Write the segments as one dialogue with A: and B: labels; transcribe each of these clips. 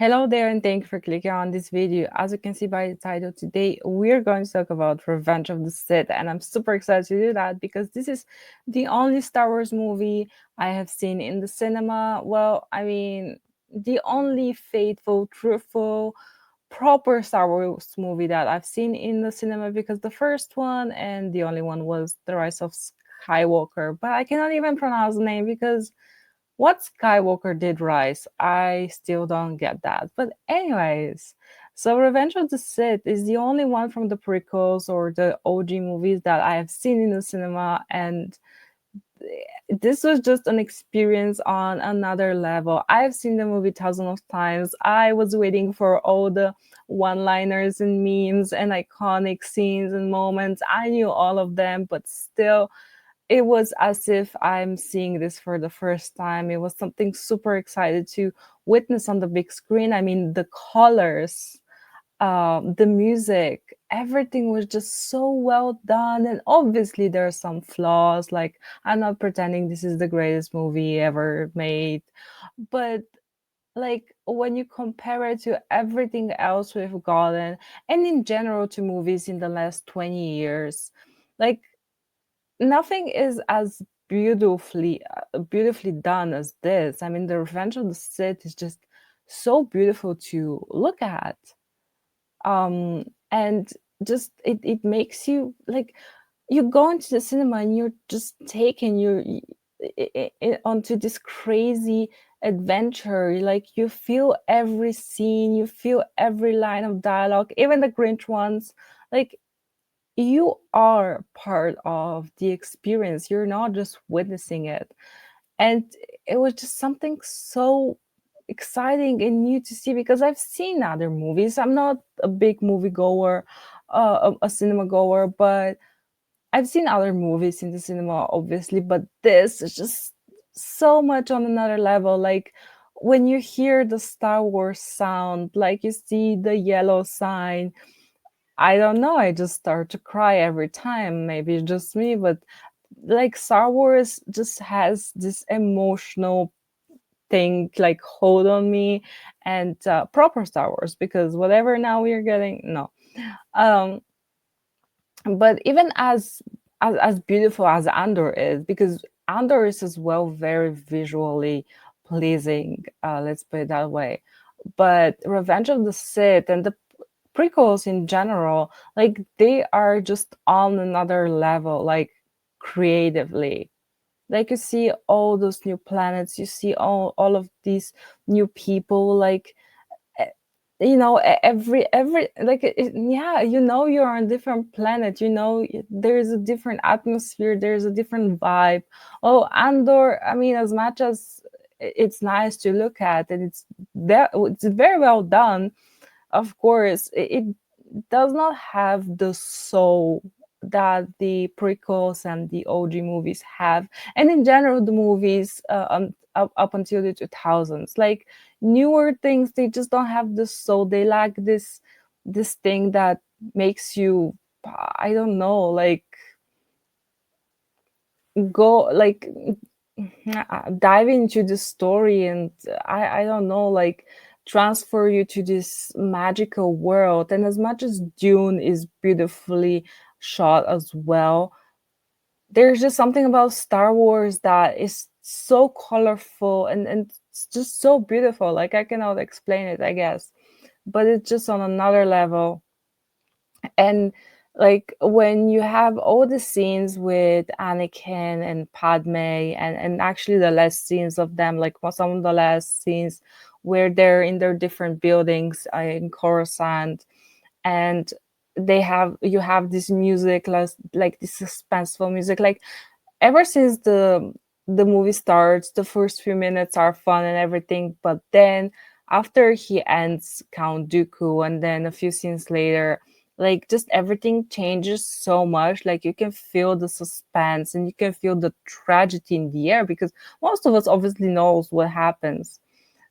A: Hello there, and thank you for clicking on this video. As you can see by the title, today we're going to talk about Revenge of the Sith, and I'm super excited to do that because this is the only Star Wars movie I have seen in the cinema. Well, I mean, the only faithful, truthful, proper Star Wars movie that I've seen in the cinema because the first one and the only one was The Rise of Skywalker, but I cannot even pronounce the name because what Skywalker did rise, I still don't get that. But anyways, so Revenge of the Sith is the only one from the prequels or the OG movies that I have seen in the cinema, and this was just an experience on another level. I've seen the movie thousands of times. I was waiting for all the one-liners and memes and iconic scenes and moments. I knew all of them, but still it was as if I'm seeing this for the first time. It was something super excited to witness on the big screen. I mean, the colors, the music, everything was just so well done. And obviously, there are some flaws. Like, I'm not pretending this is the greatest movie ever made, but like when you compare it to everything else we've gotten, and in general to movies in the last 20 years, like nothing is as beautifully done as this. I mean, the Revenge of the Sith is just so beautiful to look at. And just it makes you like you go into the cinema and you're just taken onto this crazy adventure. Like you feel every scene, you feel every line of dialogue, even the Grinch ones. Like you are part of the experience. You're not just witnessing it. And it was just something so exciting and new to see because I've seen other movies. I'm not a big movie goer, a cinema goer, but I've seen other movies in the cinema, obviously. But this is just so much on another level. Like when you hear the Star Wars sound, like you see the yellow sign, I don't know. I just start to cry every time. Maybe it's just me, but like Star Wars just has this emotional thing like hold on me, and proper Star Wars because whatever now we are getting, no. Um, but even as beautiful as Andor is, because Andor is as well very visually pleasing. Let's put it that way. But Revenge of the Sith and the prequels in general, like they are just on another level, like creatively. Like you see all those new planets, you see all of these new people, like eh, every like yeah, you're on a different planet, there's a different atmosphere, there's a different vibe. Oh, Andor, I mean, as much as it's nice to look at and it's very well done, of course, it does not have the soul that the prequels and the OG movies have, and in general, the movies up until the 2000s, like newer things, they just don't have the soul. They lack this thing that makes you, I don't know, like go like dive into the story and I don't know, like transfer you to this magical world. And as much as Dune is beautifully shot as well, there's just something about Star Wars that is so colorful and it's just so beautiful. Like I cannot explain it, I guess, but it's just on another level. And like when you have all the scenes with Anakin and Padme, and actually the last scenes of them, like some of the last scenes where they're in their different buildings in Coruscant, and you have this music, like this suspenseful music. Like ever since the movie starts, the first few minutes are fun and everything, but then after he ends Count Dooku, and then a few scenes later, like just everything changes so much. Like you can feel the suspense and you can feel the tragedy in the air because most of us obviously knows what happens.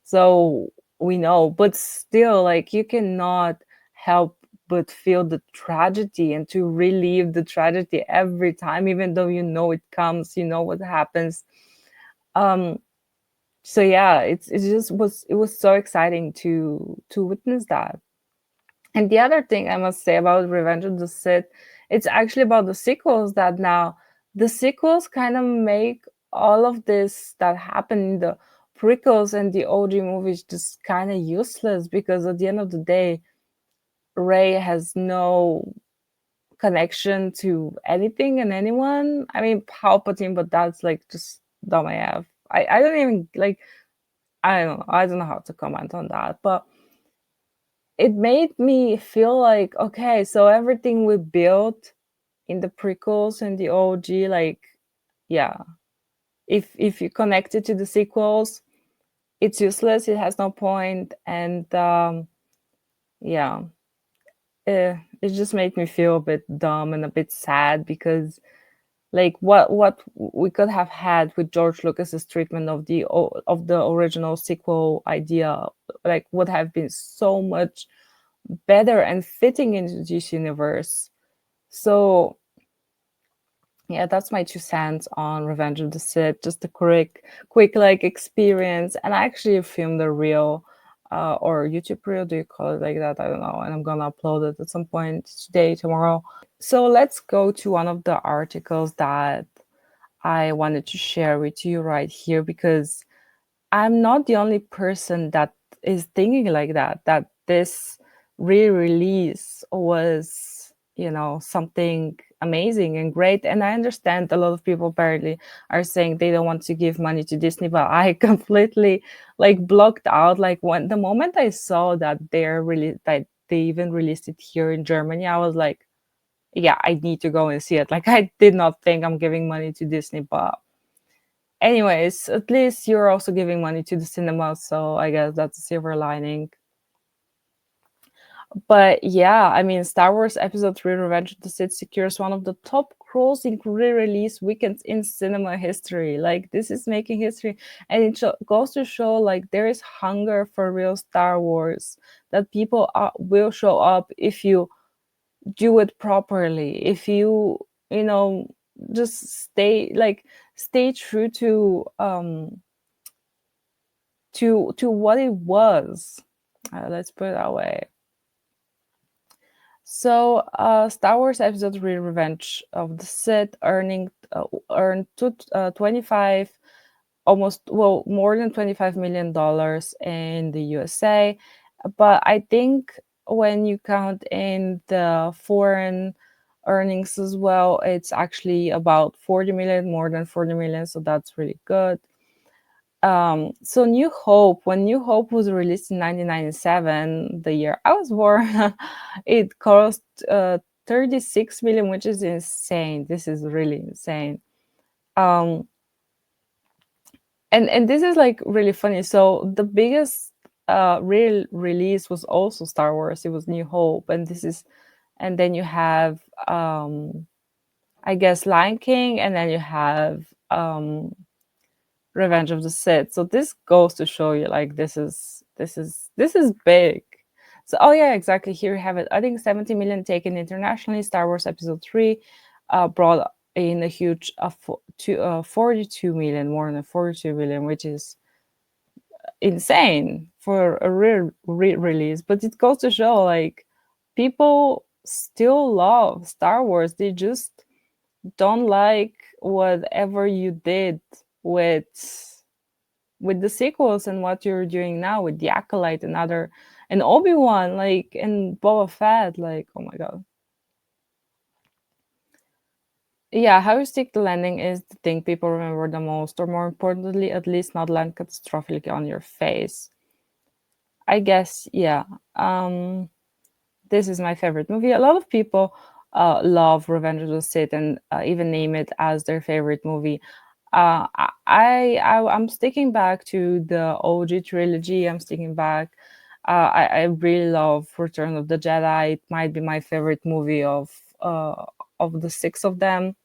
A: So we know, but still, like you cannot help but feel the tragedy and to relieve the tragedy every time, even though you know it comes, you know what happens. Um, So yeah, it just was, it was so exciting to witness that. And the other thing I must say about Revenge of the Sith, it's actually about the sequels, that now the sequels kind of make all of this that happened in the prequels and the OG movies just kind of useless, because at the end of the day, Rey has no connection to anything and anyone. I mean, Palpatine, but that's like just dumb AF. I don't even like, I don't know how to comment on that, but it made me feel like, okay, so everything we built in the prequels and the OG, like, yeah, if you connect it to the sequels, it's useless. It has no point, and yeah, it just made me feel a bit dumb and a bit sad, because like what we could have had with George Lucas's treatment of the original sequel idea, like, would have been so much better and fitting into this universe. So yeah, that's my 2 cents on Revenge of the Sith. Just a quick like experience, and I actually filmed a reel, or YouTube reel. Do you call it like that? I don't know. And I'm gonna upload it at some point today, tomorrow. So let's go to one of the articles that I wanted to share with you right here, because I'm not the only person that is thinking like that, that this re-release was, something amazing and great. And I understand a lot of people apparently are saying they don't want to give money to Disney, but I completely like blocked out. Like, when the moment I saw that that they even released it here in Germany, I was like, yeah, I need to go and see it. Like, I did not think I'm giving money to Disney, but anyways, at least you're also giving money to the cinema, so I guess that's a silver lining. But yeah, I mean, Star Wars Episode 3 Revenge of the Sith secures one of the top grossing re-release weekends in cinema history. Like, this is making history, and it goes to show, like, there is hunger for real Star Wars, that people will show up if you do it properly, if you know, just stay true to what it was. Let's put it that way. So, Star Wars Episode 3 Revenge of the Sith earned 25, almost, well, more than $25 million in the USA. But I think when you count in the foreign earnings as well, it's actually about 40 million, more than 40 million. So that's really good. So New Hope, when New Hope was released in 1997, the year I was born, it cost 36 million, which is insane. This is really insane. Um, and this is like really funny. So the biggest real release was also Star Wars. It was New Hope, and then you have I guess Lion King, and then you have Revenge of the Sith. So this goes to show you, like, this is big. So, oh yeah, exactly. Here you have it. I think 70 million taken internationally. Star Wars Episode 3 brought in a huge 42 million, more than 42 million, which is insane for a re-release. But it goes to show, like, people still love Star Wars. They just don't like whatever you did with the sequels, and what you're doing now with the Acolyte and other, and Obi-Wan, like, and Boba Fett, like, oh my god. Yeah, how you stick the landing is the thing people remember the most, or more importantly, at least not land catastrophically on your face. I guess, yeah. This is my favorite movie. A lot of people love Revenge of the Sith, and even name it as their favorite movie. I'm sticking back to the OG trilogy. I'm sticking back. I really love Return of the Jedi. It might be my favorite movie of the six of them.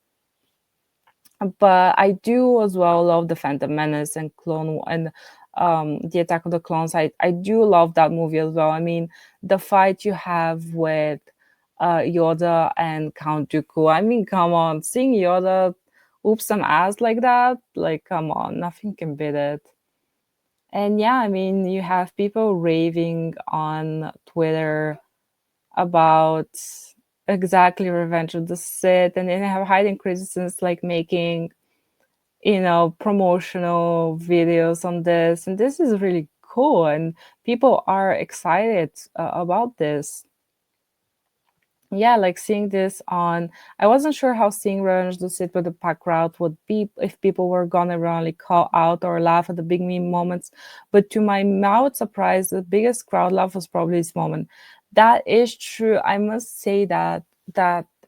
A: But I do as well love the Phantom Menace and the Attack of the Clones. I do love that movie as well. I mean, the fight you have with Yoda and Count Dooku. I mean, come on, seeing Yoda whoop some ass like that, like, come on, nothing can beat it. And yeah, I mean, you have people raving on Twitter about exactly Revenge of the Sith, and then you have hiding criticisms like making, promotional videos on this, and this is really cool, and people are excited about this. Yeah, like seeing this on, I wasn't sure how seeing Revenge to Sit with the pack crowd would be if people were gonna really call out or laugh at the big meme moments. But to my mouth surprise, the biggest crowd laugh was probably this moment. That is true. I must say that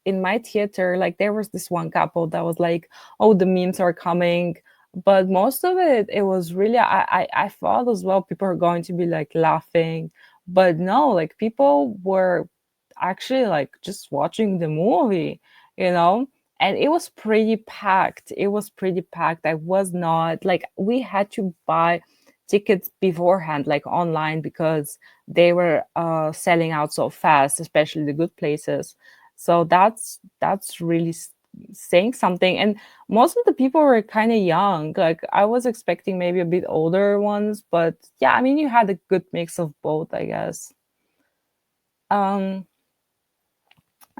A: in my theater, like there was this one couple that was like, "Oh, the memes are coming." But most of it was really I thought as well people are going to be like laughing, but no, like people were actually like just watching the movie, you know? And it was pretty packed. It was pretty packed. I was not like we had to buy tickets beforehand, like online, because they were selling out so fast, especially the good places. So that's really saying something. And most of the people were kind of young. Like I was expecting maybe a bit older ones, but yeah, I mean you had a good mix of both, I guess. Um,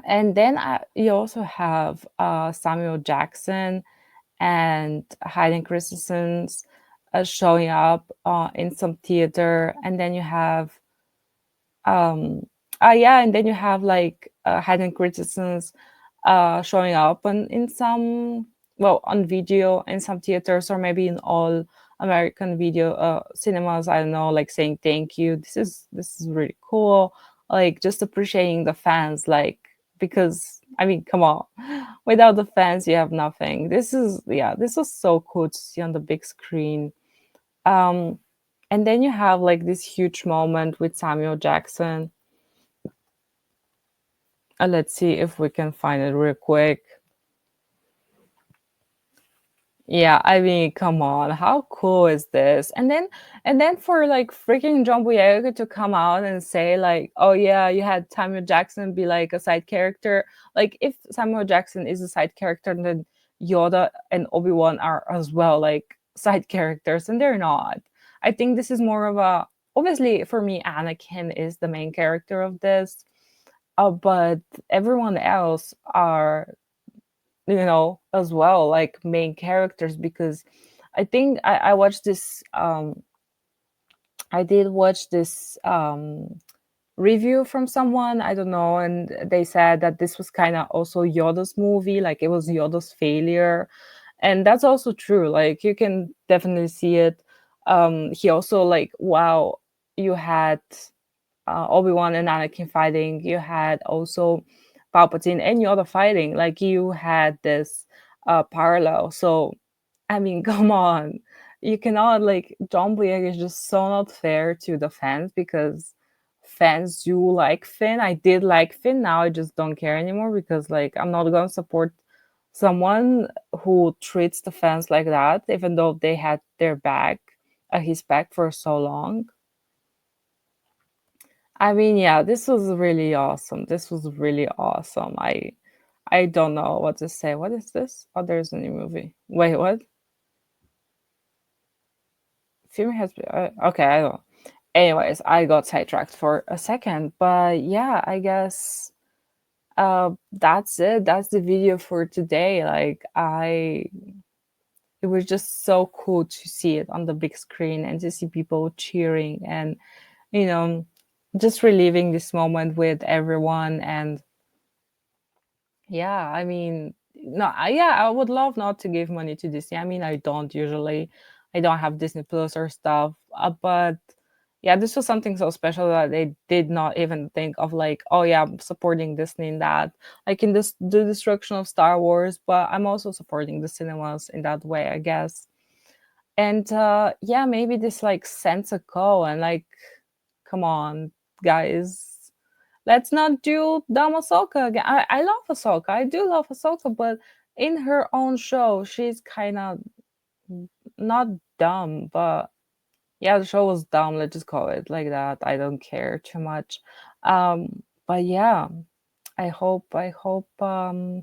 A: and then you also have Samuel Jackson and Hayden Christensen's showing up in some theater, and then you have um yeah, and then you have like Hayden Christensen's showing up on in some, well, on video in some theaters, or maybe in all American video cinemas, I don't know, like saying thank you, this is really cool, like just appreciating the fans, like, because I mean, come on, without the fans you have nothing. This is, yeah, this was so cool to see on the big screen. um and then you have like this huge moment with Samuel Jackson. Let's see if we can find it real quick. Yeah, I mean, come on, how cool is this? And then for like freaking John Boyega to come out and say like, "Oh yeah, you had Samuel Jackson be like a side character." Like if Samuel Jackson is a side character, then Yoda and Obi-Wan are as well like side characters, and they're not. I think this is more of a, obviously for me Anakin is the main character of this, but everyone else are, as well, like main characters, because I think I watched this I did watch this review from someone, I don't know, and they said that this was kind of also Yoda's movie, like it was Yoda's failure. And that's also true, like you can definitely see it. He also like, wow, you had Obi-Wan and Anakin fighting, you had also Palpatine and Yoda fighting, like you had this parallel. So I mean, come on, you cannot, like, John Boyega is just so not fair to the fans, because fans do like Finn. I did like Finn, now I just don't care anymore, because like I'm not gonna support someone who treats the fans like that, even though they had their back, his back for so long. I mean, yeah, this was really awesome. This was really awesome. I don't know what to say. What is this? Oh, there's a new movie. Wait, what? Film has been okay. I don't. Anyways, I got sidetracked for a second, but yeah, I guess that's it. That's the video for today. Like it was just so cool to see it on the big screen and to see people cheering and, you know, just reliving this moment with everyone. And yeah, I mean, no, yeah, I would love not to give money to Disney. I mean, I don't usually, I don't have Disney Plus or stuff, but yeah, this was something so special that they did not even think of, like, oh yeah, I'm supporting Disney in that, like in this the destruction of Star Wars, but I'm also supporting the cinemas in that way, I guess. And yeah, maybe this like sends a call and like, come on, guys, let's not do dumb Ahsoka again. I love Ahsoka. I do love Ahsoka, but in her own show, she's kind of not dumb, but yeah, the show was dumb. Let's just call it like that. I don't care too much. But yeah, I hope the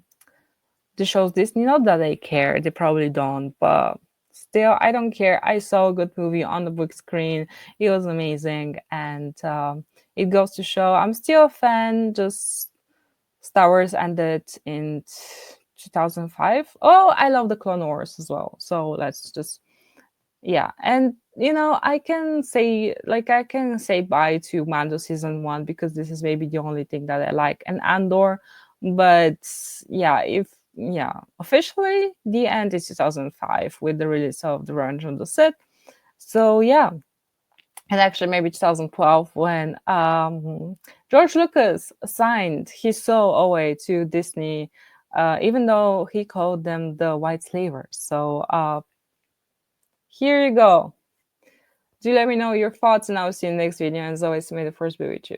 A: shows Disney, not that they care, they probably don't, but still, I don't care. I saw a good movie on the big screen. It was amazing, and it goes to show I'm still a fan. Just Star Wars ended in 2005. Oh, I love the Clone Wars as well. So let's just, yeah. And I can say bye to Mando season 1 because this is maybe the only thing that I like, and Andor. But yeah, if yeah, officially the end is 2005 with the release of the Revenge of the Sith. So yeah, and actually maybe 2012 when George Lucas signed his soul away to Disney, even though he called them the white slavers. So here you go. Do let me know your thoughts, and I will see you in the next video. And as always, may the force be with you.